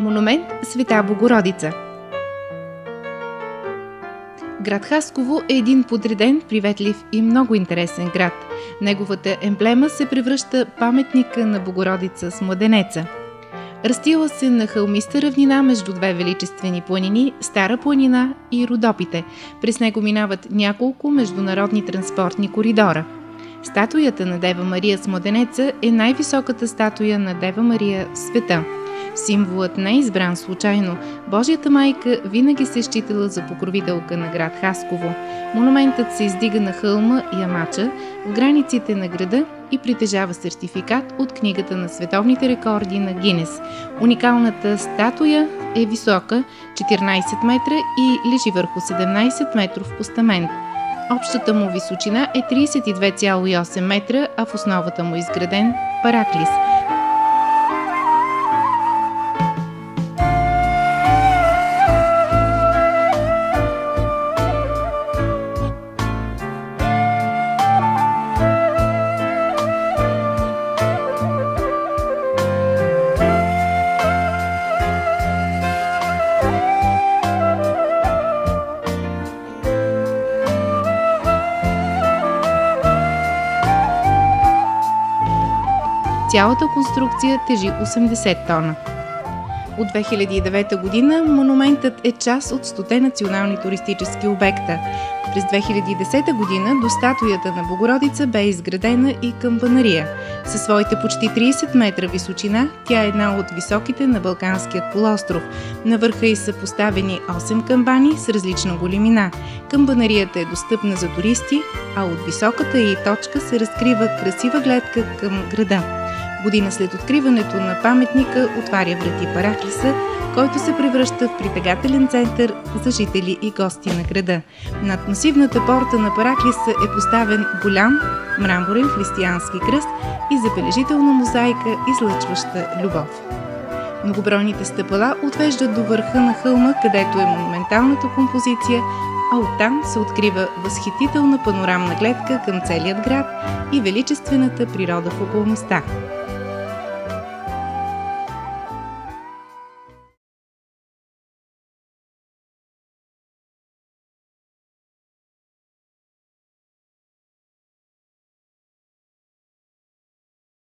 Монумент Света Богородица. Град Хасково е един подреден, приветлив и много интересен град. Неговата емблема се превръща паметника на Богородица с младенеца. Разстила се на хълмиста равнина между две величествени планини – Стара планина и Родопите. През него минават няколко международни транспортни коридора. Статуята на Дева Мария с младенеца е най-високата статуя на Дева Мария в света. Символът не е избран случайно. Божията майка винаги се е считала за покровителка на град Хасково. Монументът се издига на хълма Ямача в границите на града и притежава сертификат от книгата на световните рекорди на Гинес. Уникалната статуя е висока 14 метра и лежи върху 17 метров постамент. Общата му височина е 32,8 метра, а в основата му е изграден параклис. Цялата конструкция тежи 80 тона. От 2009 година монументът е част от 100 национални туристически обекта. През 2010 година до статуята на Богородица бе изградена и камбанария. Със своите почти 30 метра височина, тя е една от високите на Балканският полуостров. На върха й са поставени 8 камбани с различна големина. Камбанарията е достъпна за туристи, а от високата й точка се разкрива красива гледка към града. Година след откриването на паметника отваря врати параклиса, който се превръща в притегателен център за жители и гости на града. Над масивната порта на параклиса е поставен голям мраморен християнски кръст и забележителна мозайка, излъчваща любов. Многобройните стъпала отвеждат до върха на хълма, където е монументалната композиция, а оттам се открива възхитителна панорамна гледка към целият град и величествената природа в околността.